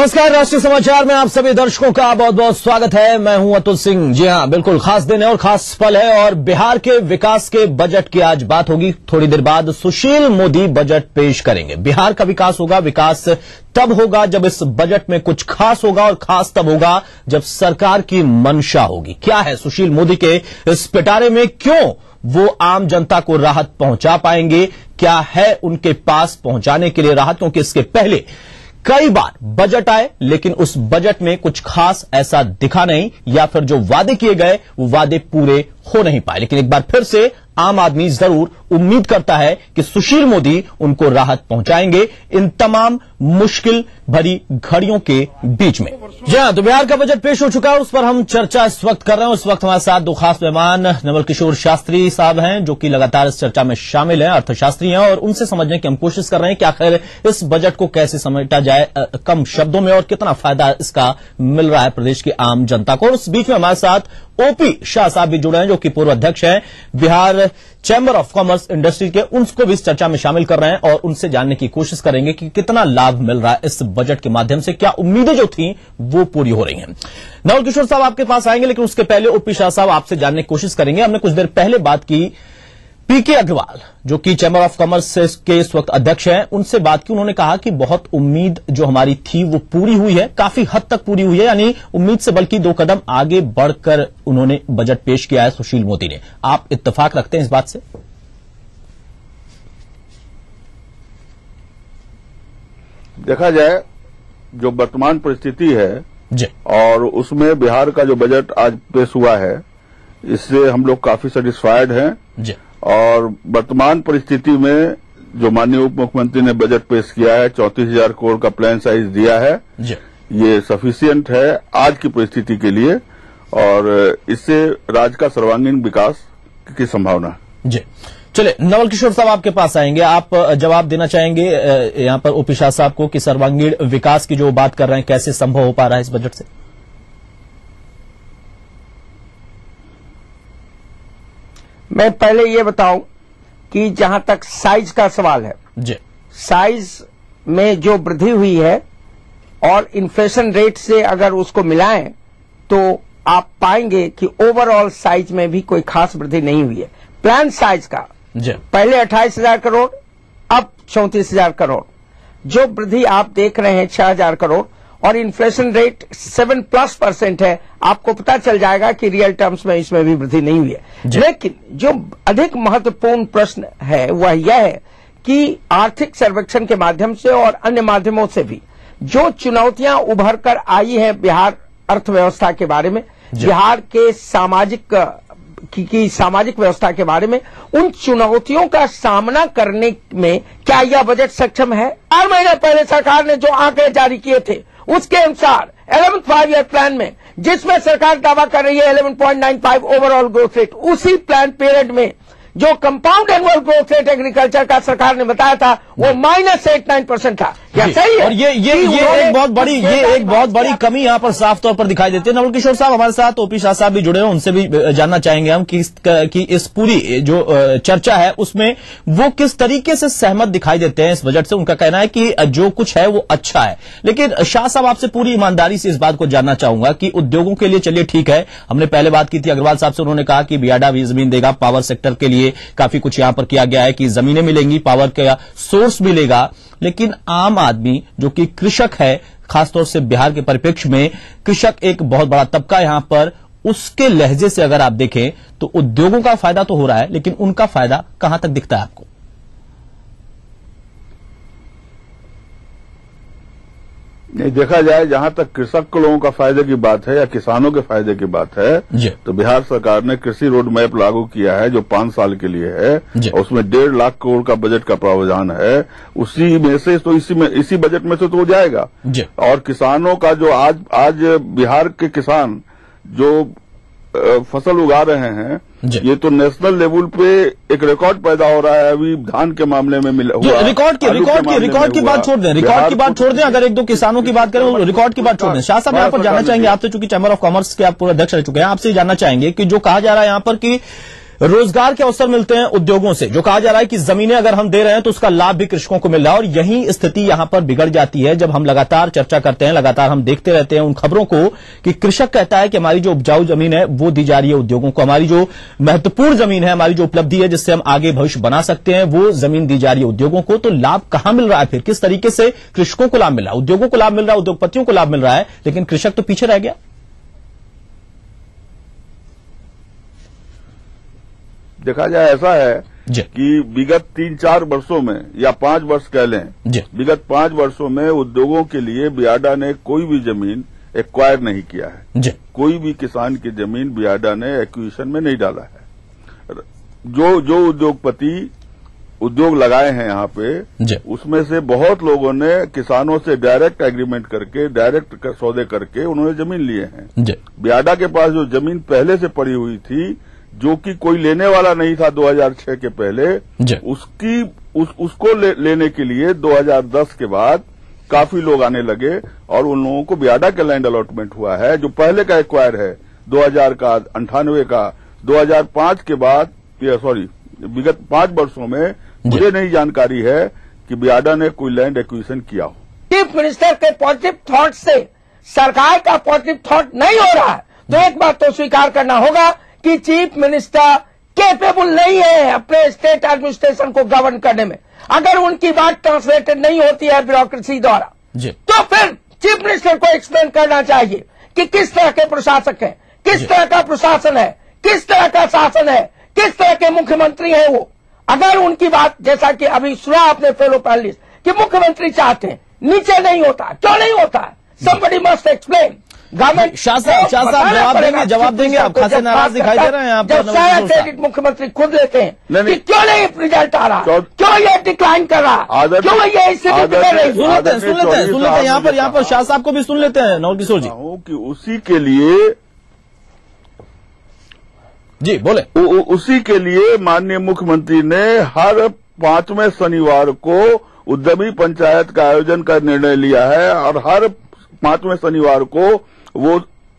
नमस्कार, राष्ट्रीय समाचार में आप सभी दर्शकों का बहुत बहुत स्वागत है। मैं हूं अतुल सिंह। जी हां, बिल्कुल खास दिन है और खास पल है और बिहार के विकास के बजट की आज बात होगी। थोड़ी देर बाद सुशील मोदी बजट पेश करेंगे। बिहार का विकास होगा, विकास तब होगा जब इस बजट में कुछ खास होगा और खास तब होगा जब सरकार की मंशा होगी। क्या है सुशील मोदी के इस पिटारे में, क्यों वो आम जनता को राहत पहुंचा पाएंगे, क्या है उनके पास पहुंचाने के लिए राहत, क्योंकि इसके पहले कई बार बजट आए लेकिन उस बजट में कुछ खास ऐसा दिखा नहीं, या फिर जो वादे किए गए वो वादे पूरे हो नहीं पाए। लेकिन एक बार फिर से आम आदमी जरूर उम्मीद करता है कि सुशील मोदी उनको राहत पहुंचाएंगे इन तमाम मुश्किल भरी घड़ियों के बीच में। जी हां, तो बिहार का बजट पेश हो चुका है, उस पर हम चर्चा इस वक्त कर रहे हैं। उस वक्त हमारे साथ दो खास मेहमान नवल किशोर शास्त्री साहब हैं, जो कि लगातार इस चर्चा में शामिल हैं, अर्थशास्त्री हैं, और उनसे समझने की हम कोशिश कर रहे हैं कि आखिर इस बजट को कैसे समेटा जाए कम शब्दों में और कितना फायदा इसका मिल रहा है प्रदेश की आम जनता को। और उस बीच में हमारे साथ ओपी शाह साहब भी जुड़े हैं, जो कि पूर्व अध्यक्ष हैं Bihar chamber of commerce industry के। उनको भी इस चर्चा में शामिल कर रहे हैं और उनसे जानने की कोशिश करेंगे कि कितना लाभ मिल रहा है इस बजट के माध्यम से, क्या उम्मीदें जो थी वो पूरी हो रही हैं। नवल किशोर साहब आपके पास आएंगे, लेकिन उसके पहले ओपी शाह साहब आपसे जानने की कोशिश करेंगे। हमने कुछ देर पहले बात की पीके अग्रवाल, जो कि चैंबर ऑफ कॉमर्स के इस वक्त अध्यक्ष हैं, उनसे बात की। उन्होंने कहा कि बहुत उम्मीद जो हमारी थी वो पूरी हुई है, काफी हद तक पूरी हुई है, यानी उम्मीद से बल्कि 2 कदम आगे बढ़कर उन्होंने बजट पेश किया है सुशील मोदी ने। आप इत्तेफाक रखते हैं इस बात से? देखा जाए जो वर्तमान परिस्थिति है जी, और उसमें बिहार का जो बजट आज पेश हुआ है, इससे हम लोग काफी सेटिस्फाइड हैं जी। और वर्तमान परिस्थिति में जो माननीय उप मुख्यमंत्री ने बजट पेश किया है, 34,000 करोड़ का प्लान साइज दिया है जी, ये सफिशिएंट है आज की परिस्थिति के लिए, और इससे राज्य का सर्वांगीण विकास की संभावना जी। चलिए, नवल किशोर साहब आपके पास आएंगे, आप जवाब देना चाहेंगे यहां पर ओपी शाह साहब को कि सर्वांगीण विकास की जो बात कर रहे हैं कैसे संभव हो पा रहा है इस बजट से? मैं पहले ये बताऊं कि जहां तक साइज का सवाल है जी, साइज में जो वृद्धि हुई है और इन्फ्लेशन रेट से अगर उसको मिलाएं तो आप पाएंगे कि ओवरऑल साइज में भी कोई खास वृद्धि नहीं हुई है। प्लान साइज का जी, पहले 28,000 करोड़, अब 34,000 करोड़, जो वृद्धि आप देख रहे हैं 6,000 करोड़, और इन्फ्लेशन रेट 7+% है। आपको पता चल जाएगा कि रियल टर्म्स में इसमें भी वृद्धि नहीं हुई है। लेकिन जो अधिक महत्वपूर्ण प्रश्न है वह यह है कि आर्थिक सर्वेक्षण के माध्यम से और अन्य माध्यमों से भी जो चुनौतियां उभर कर आई है बिहार अर्थव्यवस्था के बारे में, बिहार के सामाजिक व्यवस्था के बारे में, उन चुनौतियों का सामना करने में क्या यह बजट सक्षम है? 4 महीने पहले सरकार ने जो आंकड़े जारी किए थे उसके अनुसार 11th 5-year प्लान में, जिसमें सरकार दावा कर रही है 11.95 ओवरऑल ग्रोथ रेट, उसी प्लान पीरियड में जो compound annual growth rate agriculture का सरकार ने बताया था वो -8.9% था। क्या सही है? और ये एक बहुत बड़ी कमी यहां पर साफ तौर पर दिखाई देती है। नवल किशोर साहब हमारे साथ, ओपी शाह साहब भी जुड़े हैं, उनसे भी जानना चाहेंगे हम कि इस पूरी जो चर्चा है उसमें वो किस तरीके से सहमत दिखाई देते हैं इस बजट से। उनका कहना है कि जो कुछ है वो अच्छा है, लेकिन शाह साहब आपसे पूरी ईमानदारी से इस बात को जानना चाहूंगा कि उद्योगों के लिए चलिए ठीक है, हमने पहले बात की थी अग्रवाल साहब से, उन्होंने कहा कि बियाडा भी जमीन देगा, पावर सेक्टर के लिए काफी कुछ यहां पर किया गया है कि जमीनें मिलेंगी, पावर का सोर्स मिलेगा, लेकिन आम आदमी जो कि कृषक है, खासतौर से बिहार के परिप्रेक्ष्य में कृषक एक बहुत बड़ा तबका यहां पर, उसके लहजे से अगर आप देखें तो उद्योगों का फायदा तो हो रहा है, लेकिन उनका फायदा कहां तक दिखता है आपको? नहीं, देखा जाए जहां तक कृषक के लोगों का फायदे की बात है या किसानों के फायदे की बात है, तो बिहार सरकार ने कृषि रोड मैप लागू किया है जो 5 साल के लिए है, उसमें 1.5 लाख करोड़ का बजट का प्रावधान है। उसी में से तो इसी बजट में से तो हो जाएगा। और किसानों का जो आज बिहार के किसान जो फसल उगा रहे हैं, ये तो नेशनल लेवल पे एक रिकॉर्ड पैदा हो रहा है। अभी धान के मामले में रिकॉर्ड की बात छोड़ दें, रिकॉर्ड की बात छोड़ दें, अगर 1-2 किसानों की बात करें, रिकॉर्ड की बात छोड़ दें। शाह साहब यहाँ पर जानना चाहेंगे आपसे, चूंकि चैंबर ऑफ कॉमर्स के आप पूरे अध्यक्ष रह चुके हैं, आपसे जानना चाहेंगे कि जो कहा जा रहा है यहाँ पर कि रोजगार के अवसर मिलते हैं उद्योगों से। जो कहा जा रहा है कि जमीनें अगर हम दे रहे हैं तो उसका लाभ भी कृषकों को मिल रहा है, और यही स्थिति यहां पर बिगड़ जाती है जब हम लगातार चर्चा करते हैं, लगातार हम देखते रहते हैं उन खबरों को कि कृषक कहता है कि हमारी जो उपजाऊ जमीन है वो दी जा रही है उद्योगों को, हमारी जो महत्वपूर्ण जमीन है, हमारी जो उपलब्धि है जिससे हम आगे भविष्य बना सकते हैं, वो जमीन दी जा रही है उद्योगों को। तो लाभ कहां मिल रहा है फिर? किस तरीके से कृषकों को लाभ मिल रहा है? उद्योगों को लाभ मिल रहा है, उद्योगपतियों को लाभ मिल रहा है, लेकिन कृषक तो पीछे रह गया। देखा जाए ऐसा है कि विगत 3-4 वर्षों में या 5 वर्ष कह लें, विगत 5 वर्षों में उद्योगों के लिए बियाडा ने कोई भी जमीन एक्वायर नहीं किया है। कोई भी किसान की जमीन बियाडा ने एक्विजिशन में नहीं डाला है। जो उद्योगपति उद्योग लगाए हैं यहाँ पे, उसमें से बहुत लोगों ने किसानों से डायरेक्ट एग्रीमेंट करके, डायरेक्ट सौदे करके उन्होंने जमीन लिए हैं। बियाडा के पास जो जमीन पहले से पड़ी हुई थी, जो कि कोई लेने वाला नहीं था 2006 के पहले, उसको लेने के लिए 2010 के बाद काफी लोग आने लगे और उन लोगों को बियाडा का लैंड अलॉटमेंट हुआ है, जो पहले का एक्वायर है 2000 का, 98 का, 2005 के बाद, विगत 5 वर्षों में मुझे नहीं जानकारी है कि बियाडा ने कोई लैंड एक्विजिशन किया हो। चीफ मिनिस्टर के पॉजिटिव थॉट से सरकार का पॉजिटिव थॉट नहीं हो रहा है, तो एक बात तो स्वीकार करना होगा कि चीफ मिनिस्टर कैपेबल नहीं है अपने स्टेट एडमिनिस्ट्रेशन को गवर्न करने में। अगर उनकी बात ट्रांसलेटेड नहीं होती है ब्यूरोक्रेसी द्वारा, तो फिर चीफ मिनिस्टर को एक्सप्लेन करना चाहिए कि किस तरह के प्रशासक हैं, किस तरह का प्रशासन है, किस तरह का शासन है, किस तरह के मुख्यमंत्री हैं वो। अगर उनकी बात, जैसा कि अभी सुना आपने फेलो पैनलिस्ट, कि मुख्यमंत्री चाहते हैं, नीचे नहीं होता, क्यों नहीं होता है? somebody must explain। शाह साहब जवाब देंगे आप खासे नाराज दिखाई दे रहे हैं आप। जब सारा क्रेडिट मुख्यमंत्री खुद लेते हैं कि क्यों नहीं रिजल्ट आ रहा, क्यों ये डिक्लाइन कर रहा, क्यों ये स्थिति बिगड़ रही। सुन लेते हैं यहाँ पर शाह साहब को भी सुन लेते हैं। नौल किशोर जी, उसी के लिए जी बोले, उसी के लिए माननीय मुख्यमंत्री ने हर 5वें शनिवार को उद्यमी पंचायत का आयोजन का निर्णय लिया है, और हर 5वें शनिवार को वो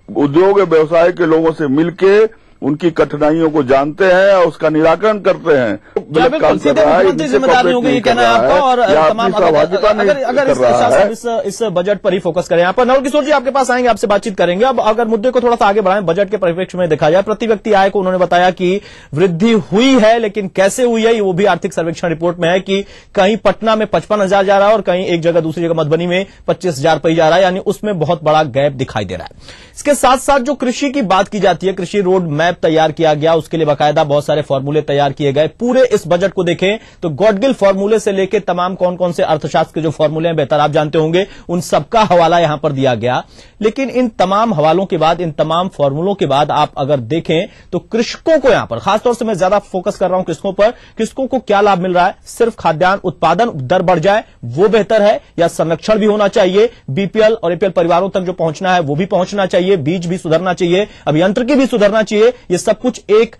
उद्योग व्यवसाय के लोगों से मिलके उनकी कठिनाइयों को जानते हैं और उसका निराकरण करते हैं। बिल्कुल सीधे मुख्यमंत्री जिम्मेदार नहीं होगी, ये कहना है आपका। और तमाम अगर इस बजट पर ही फोकस करें यहाँ पर। नवल किशोर जी आपके पास आएंगे, आपसे बातचीत करेंगे। अब अगर मुद्दे को थोड़ा सा आगे बढ़ाएं, बजट के परिप्रेक्ष्य में देखा जाए, प्रति व्यक्ति आय को उन्होंने बताया कि वृद्धि हुई है, लेकिन कैसे हुई है वो भी आर्थिक सर्वेक्षण रिपोर्ट में है कि कहीं पटना में 55,000 जा रहा है और कहीं एक जगह दूसरी जगह मधुबनी में 25,000 पर जा रहा है, यानी उसमें बहुत बड़ा गैप दिखाई दे रहा है। इसके साथ साथ जो कृषि की बात की जाती है, कृषि रोड मैप तैयार किया गया, उसके लिए बाकायदा बहुत सारे फॉर्मूले तैयार किए गए। पूरे इस बजट को देखें तो गॉडगिल फॉर्मूले से लेकर तमाम कौन कौन से अर्थशास्त्र के जो फॉर्मूले हैं, बेहतर आप जानते होंगे, उन सबका हवाला यहां पर दिया गया। लेकिन इन तमाम हवालों के बाद, इन तमाम फॉर्मूलों के बाद आप अगर देखें तो कृषकों को यहां पर खासतौर से मैं ज्यादा फोकस कर रहा हूं कृषकों पर, कृषकों को क्या लाभ मिल रहा है? सिर्फ खाद्यान्न उत्पादन दर बढ़ जाए वो बेहतर है, या संरक्षण भी होना चाहिए, बीपीएल और एपीएल परिवारों तक जो पहुंचना है वो भी पहुंचना चाहिए, बीज भी सुधरना चाहिए, अभियंत्रिकी भी सुधरना चाहिए। ये सब कुछ एक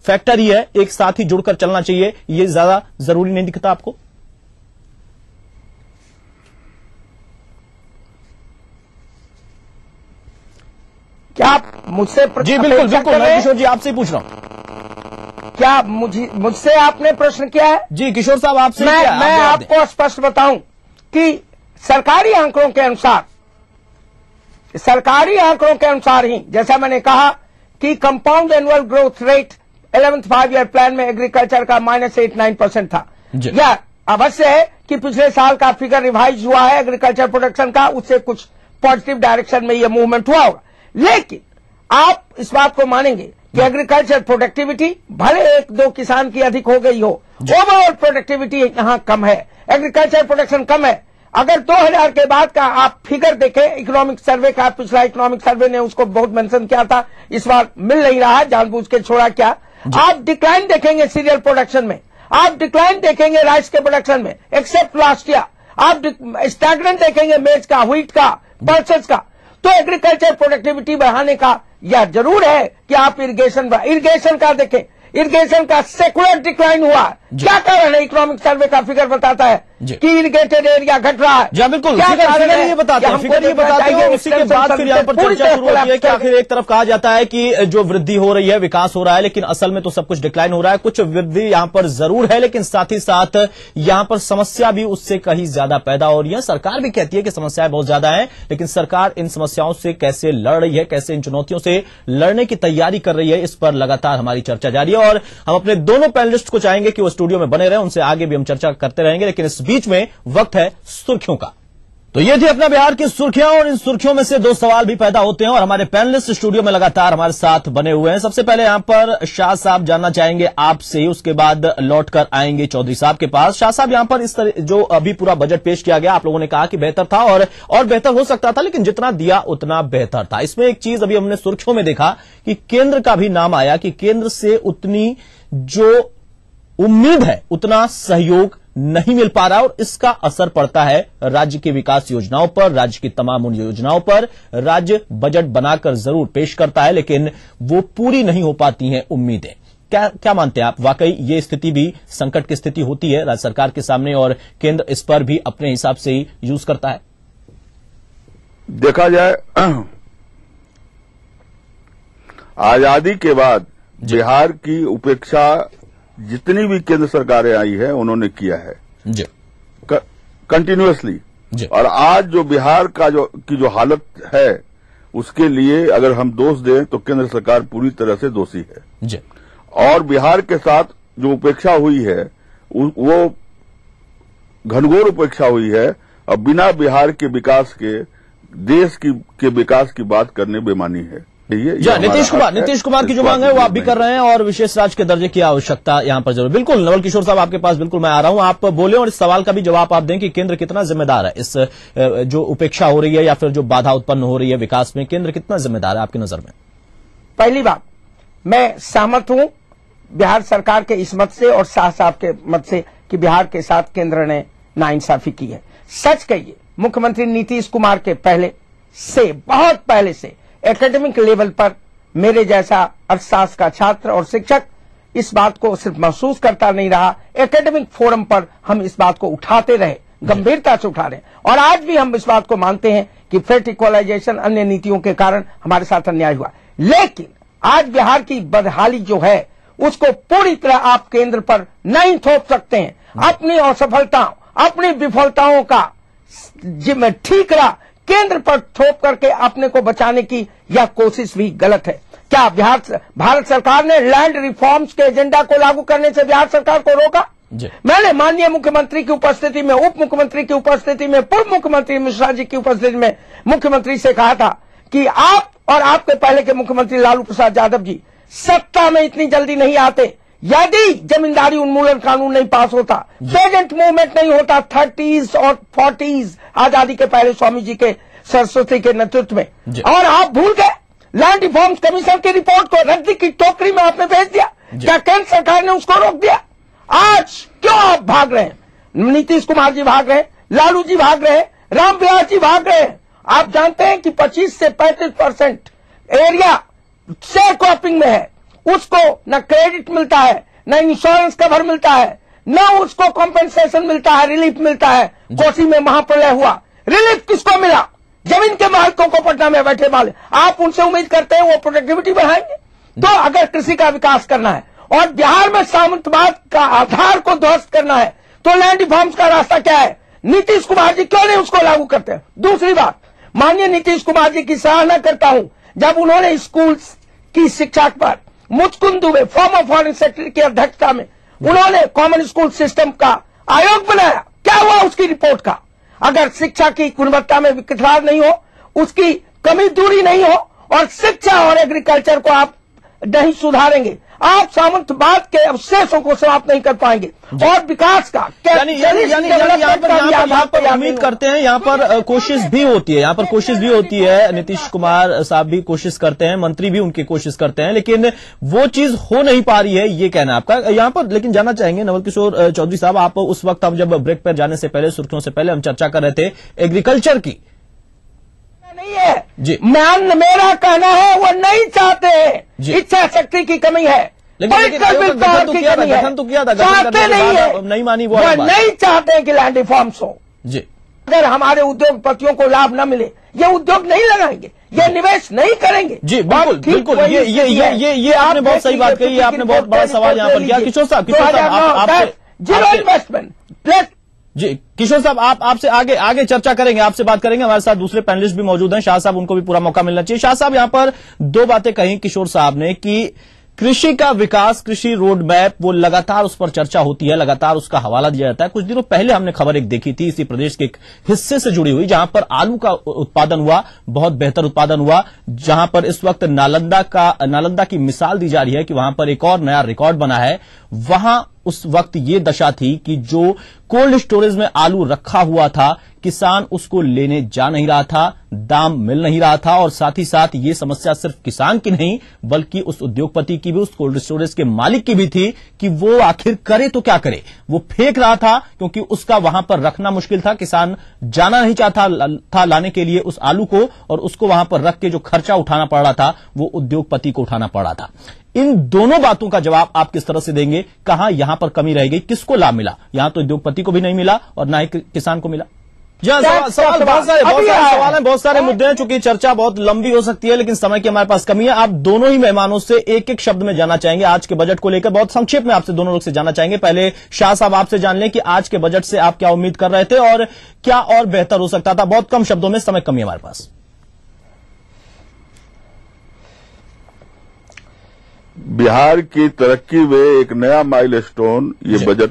फैक्टर ही है, एक साथ ही जुड़कर चलना चाहिए। ये ज्यादा जरूरी नहीं दिखता आपको? क्या आप मुझसे जी बिल्कुल किशोर जी आपसे ही पूछ रहा हूं। क्या मुझसे आपने प्रश्न किया है? जी किशोर साहब आपसे। मैं आपको स्पष्ट बताऊं कि सरकारी आंकड़ों के अनुसार ही, जैसा मैंने कहा कि compound annual growth rate 11th 5-year plan में एग्रीकल्चर का -8-9% था। यह अवश्य है कि पिछले साल का फिगर रिवाइज हुआ है एग्रीकल्चर प्रोडक्शन का, उससे कुछ पॉजिटिव डायरेक्शन में यह मूवमेंट हुआ होगा। लेकिन आप इस बात को मानेंगे कि एग्रीकल्चर प्रोडक्टिविटी भले 1-2 किसान की अधिक हो गई हो, ओवरऑल प्रोडक्टिविटी यहां कम है, एग्रीकल्चर प्रोडक्शन कम है। अगर 2000 के बाद का आप फिगर देखें, इकोनॉमिक सर्वे का, पिछला इकोनॉमिक सर्वे ने उसको बहुत मेंशन किया था, इस बार मिल नहीं रहा, जानबूझ के छोड़ा क्या। आप डिक्लाइन देखेंगे सीरियल प्रोडक्शन में, आप डिक्लाइन देखेंगे राइस के प्रोडक्शन में, एक्सेप्ट लास्ट ईयर। आप स्टैग्नेंट देखेंगे मेज का, व्हीट का, पल्सेस का। तो एग्रीकल्चर प्रोडक्टिविटी बढ़ाने का यह जरूर है कि आप इरिगेशन का देखें, इरिगेशन का सेकुलर डिक्लाइन हुआ। क्या कारण है? इकोनॉमिक सर्वे का फिगर बताता है कि इरिगेटेड एरिया घट रहा है? जी बिल्कुल, फिगर ये बताते हैं, उसी के बाद फिर यहाँ पर चर्चा शुरू होती है कि आखिर एक तरफ कहा जाता है कि जो वृद्धि हो रही है, विकास हो रहा है, लेकिन असल में तो सब कुछ डिक्लाइन हो रहा है। कुछ वृद्धि यहाँ पर जरूर है, लेकिन साथ ही साथ यहाँ पर समस्या भी उससे कहीं ज्यादा पैदा हो रही है। सरकार भी कहती है कि समस्याएं बहुत ज्यादा है, लेकिन सरकार इन समस्याओं से कैसे लड़ रही है, कैसे इन चुनौतियों से लड़ने की तैयारी कर रही है, इस पर लगातार हमारी चर्चा जारी है। और हम अपने दोनों पैनलिस्ट को चाहेंगे कि वो स्टूडियो में बने रहे, उनसे आगे भी हम चर्चा करते रहेंगे, लेकिन इस बीच में वक्त है सुर्खियों का। तो ये थी अपना बिहार की सुर्खियां, और इन सुर्खियों में से दो सवाल भी पैदा होते हैं और हमारे पैनलिस्ट स्टूडियो में लगातार हमारे साथ बने हुए हैं। सबसे पहले यहां पर शाह साहब जानना चाहेंगे आपसे, उसके बाद लौटकर आएंगे चौधरी साहब के पास। शाह साहब, यहां पर इस तरह जो अभी पूरा बजट पेश किया गया, आप लोगों ने कहा कि बेहतर था और बेहतर हो सकता था, लेकिन जितना दिया उतना बेहतर था। इसमें एक चीज अभी हमने सुर्खियों में देखा कि केंद्र का भी नाम आया कि केंद्र से उतनी जो उम्मीद है उतना सहयोग नहीं मिल पा रहा, और इसका असर पड़ता है राज्य की विकास योजनाओं पर, राज्य की तमाम उन योजनाओं पर। राज्य बजट बनाकर जरूर पेश करता है, लेकिन वो पूरी नहीं हो पाती हैं उम्मीदें। क्या मानते हैं आप, वाकई ये स्थिति भी संकट की स्थिति होती है राज्य सरकार के सामने, और केंद्र इस पर भी अपने हिसाब से ही यूज करता है? देखा जाए, आजादी के बाद बिहार की उपेक्षा जितनी भी केंद्र सरकारें आई है उन्होंने किया है जी, कंटिन्यूअसली। और आज जो बिहार का जो हालत है, उसके लिए अगर हम दोष दें तो केंद्र सरकार पूरी तरह से दोषी है जी। और बिहार के साथ जो उपेक्षा हुई है वो घनघोर उपेक्षा हुई है, और बिना बिहार के विकास के देश के विकास की बात करने बेमानी है। नीतीश कुमार की जो मांग है वो आप भी कर रहे हैं, और विशेष राज्य के दर्जे की आवश्यकता यहां पर जरूर। बिल्कुल नवल किशोर साहब, आपके पास बिल्कुल मैं आ रहा हूं, आप बोले और इस सवाल का भी जवाब आप दें कि केंद्र कितना जिम्मेदार है इस जो उपेक्षा हो रही है या फिर जो बाधा उत्पन्न हो रही है विकास में, केंद्र कितना जिम्मेदार है आपकी नजर में? पहली बात, मैं सहमत हूं बिहार सरकार के इस मत से और शाह साहब के मत से कि बिहार के साथ केंद्र ने नाइंसाफी की है। सच कहिए, मुख्यमंत्री नीतीश कुमार के पहले से, बहुत पहले से एकेडमिक लेवल पर मेरे जैसा अर्थशास्त्र का छात्र और शिक्षक इस बात को सिर्फ महसूस करता नहीं रहा, एकेडमिक फोरम पर हम इस बात को उठाते रहे, गंभीरता से उठा रहे, और आज भी हम इस बात को मानते हैं कि फेट इक्वलाइजेशन अन्य नीतियों के कारण हमारे साथ अन्याय हुआ। लेकिन आज बिहार की बदहाली जो है उसको पूरी तरह आप केंद्र पर नहीं थोप सकते हैं। अपनी असफलताओं, अपनी विफलताओं का जिम्मे ठीक रहा केंद्र पर थोप करके अपने को बचाने की यह कोशिश भी गलत है। क्या भारत सरकार ने लैंड रिफॉर्म्स के एजेंडा को लागू करने से बिहार सरकार को रोका? मैंने माननीय मुख्यमंत्री की उपस्थिति में, उप मुख्यमंत्री की उपस्थिति में, पूर्व मुख्यमंत्री मिश्रा जी की उपस्थिति में मुख्यमंत्री से कहा था कि आप और आपके पहले के मुख्यमंत्री लालू प्रसाद यादव जी सत्ता में इतनी जल्दी नहीं आते। यदि जमींदारी उन्मूलन कानून नहीं पास होता, पेजेंट मूवमेंट नहीं होता 30s और 40s आजादी के पहले स्वामी जी के सरस्वती के नेतृत्व में, और आप भूल गए लैंड रिफॉर्म्स कमीशन की रिपोर्ट को रद्दी की टोकरी में आपने भेज दिया। क्या केंद्र सरकार ने उसको रोक दिया? आज क्यों आप भाग रहे हैं? नीतीश कुमार जी भाग रहे हैं, लालू जी भाग रहे हैं, रामविलास जी भाग रहे हैं। आप जानते हैं कि 25 से 35% एरिया शेयर क्रॉपिंग में है, उसको न क्रेडिट मिलता है, न इंश्योरेंस कवर मिलता है, न उसको कॉम्पेंसेशन मिलता है, रिलीफ मिलता है। कोसी में महाप्रलय हुआ, रिलीफ किसको मिला? जमीन के मालिकों को, पटना में बैठे वाले। आप उनसे उम्मीद करते हैं वो प्रोडक्टिविटी बढ़ाएंगे? तो अगर कृषि का विकास करना है और बिहार में सामंतवाद का आधार को ध्वस्त करना है तो लैंड रिफॉर्म्स का रास्ता क्या है? नीतीश कुमार जी क्यों नहीं उसको लागू करते हैं? दूसरी बात, माननीय नीतीश कुमार जी की सराहना करता हूं जब उन्होंने स्कूल की शिक्षा पर Muchkund Dubey former foreign secretary की अध्यक्षता में उन्होंने कॉमन स्कूल सिस्टम का आयोग बनाया। क्या हुआ उसकी रिपोर्ट का? अगर शिक्षा की गुणवत्ता में विकरार नहीं हो, उसकी कमी दूरी नहीं हो, और शिक्षा और एग्रीकल्चर को आप नहीं सुधारेंगे, आप सामंतवाद के अवशेषों को समाप्त नहीं कर पाएंगे। और विकास का यहाँ पर उम्मीद करते हैं, यहाँ पर कोशिश भी होती है, यहाँ पर कोशिश भी होती है, नीतीश कुमार साहब भी कोशिश करते हैं, मंत्री भी उनकी कोशिश करते हैं, लेकिन वो चीज हो नहीं पा रही है, ये कहना आपका यहाँ पर। लेकिन जानना चाहेंगे नवल किशोर चौधरी साहब, आप उस वक्त हम जब ब्रेक पर जाने से पहले, सुर्खियों से पहले हम चर्चा कर रहे थे एग्रीकल्चर की, नहीं है जी, मेरा कहना है वो नहीं चाहते हैं, इच्छा शक्ति की कमी है। लेकिन गठन तो किया था, चाहते नहीं है, नहीं मानी, वो नहीं चाहते हैं कि लैंड रिफॉर्म्स हो जी। अगर हमारे उद्योगपतियों को लाभ न मिले, ये उद्योग नहीं लगाएंगे, ये निवेश नहीं करेंगे जी। बिल्कुल बिल्कुल, ये आपने बहुत सही बात कही, आपने बहुत बड़ा सवाल यहाँ पर किया। किशोर साहब जीरो इन्वेस्टमेंट प्लस जी। किशोर साहब आपसे आगे चर्चा करेंगे, आपसे बात करेंगे। हमारे साथ दूसरे पैनलिस्ट भी मौजूद हैं, शाह साहब, उनको भी पूरा मौका मिलना चाहिए। शाह साहब, यहां पर दो बातें कही किशोर साहब ने कि कृषि का विकास, कृषि रोड मैप, वो लगातार उस पर चर्चा होती है, लगातार उसका हवाला दिया जाता है। कुछ दिनों पहले हमने खबर एक देखी थी इसी प्रदेश के एक हिस्से से जुड़ी हुई, जहां पर आलू का उत्पादन हुआ, बहुत बेहतर उत्पादन हुआ, जहां पर इस वक्त नालंदा की मिसाल दी जा रही है कि वहां पर एक और नया रिकॉर्ड बना है। वहां उस वक्त ये दशा थी कि जो कोल्ड स्टोरेज में आलू रखा हुआ था, किसान उसको लेने जा नहीं रहा था, दाम मिल नहीं रहा था, और साथ ही साथ ये समस्या सिर्फ किसान की नहीं बल्कि उस उद्योगपति की भी, उस कोल्ड स्टोरेज के मालिक की भी थी कि वो आखिर करे तो क्या करे। वो फेंक रहा था क्योंकि उसका वहां पर रखना मुश्किल था, किसान जाना नहीं चाहता था लाने के लिए उस आलू को, और उसको वहां पर रख के जो खर्चा उठाना पड़ रहा था वो उद्योगपति को उठाना पड़ रहा था। इन दोनों बातों का जवाब आप किस तरह से देंगे? कहां यहां पर कमी रह गई, किसको लाभ मिला? यहां तो उद्योगपति को भी नहीं मिला और ना ही किसान को मिला। सवाल बहुत सारे सवाल हैं, बहुत सारे मुद्दे हैं। चूंकि चर्चा बहुत लंबी हो सकती है लेकिन समय की हमारे पास कमी है। आप दोनों ही मेहमानों से एक एक शब्द में जानना चाहेंगे आज के बजट को लेकर, बहुत संक्षेप में आपसे दोनों लोग से जानना चाहेंगे। पहले शाह साहब आपसे जान लें कि आज के बजट से आप क्या उम्मीद कर रहे थे और क्या और बेहतर हो सकता था। बहुत कम शब्दों में, समय कमी है हमारे पास। बिहार की तरक्की में एक नया माइलस्टोन ये बजट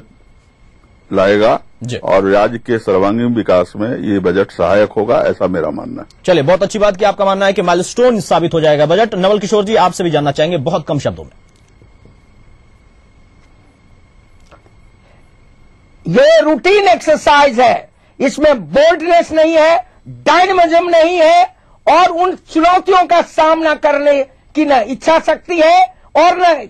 लाएगा और राज्य के सर्वांगीण विकास में ये बजट सहायक होगा, ऐसा मेरा मानना है। चलिए, बहुत अच्छी बात कि आपका मानना है कि माइलस्टोन साबित हो जाएगा बजट। नवल किशोर जी, आपसे भी जानना चाहेंगे बहुत कम शब्दों में। ये रूटीन एक्सरसाइज है, इसमें बोल्डनेस नहीं है, डायनामिज्म नहीं है, और उन चुनौतियों का सामना करने की न इच्छा शक्ति है और न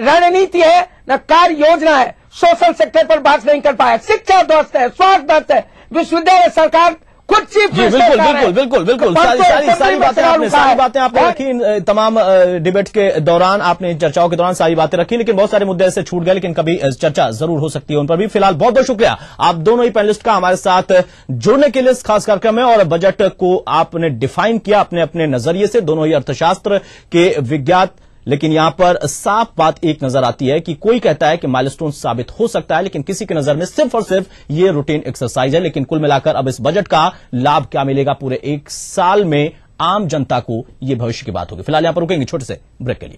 रणनीति है, न कार्य योजना है। सोशल सेक्टर पर बात नहीं कर पाया, शिक्षा ध्वस्त है, स्वास्थ्य ध्वस्त है, विश्वविद्यालय सरकार खुद चीफ बिल्कुल सारी बातें आपने रखी। तमाम डिबेट के दौरान, आपने चर्चाओं के दौरान सारी बातें रखी, लेकिन बहुत सारे मुद्दे ऐसे छूट गए, लेकिन कभी चर्चा जरूर हो सकती है उन पर भी। फिलहाल बहुत बहुत शुक्रिया आप दोनों ही पैनलिस्ट का हमारे साथ जुड़ने के लिए इस खास कार्यक्रम में, और बजट को आपने डिफाइन किया अपने अपने नजरिए से, दोनों ही अर्थशास्त्र के विज्ञात। लेकिन यहां पर साफ बात एक नजर आती है कि कोई कहता है कि माइलस्टोन साबित हो सकता है, लेकिन किसी की नजर में सिर्फ और सिर्फ ये रूटीन एक्सरसाइज है। लेकिन कुल मिलाकर अब इस बजट का लाभ क्या मिलेगा पूरे एक साल में आम जनता को, ये भविष्य की बात होगी। फिलहाल यहां पर रुकेंगे छोटे से ब्रेक के लिए।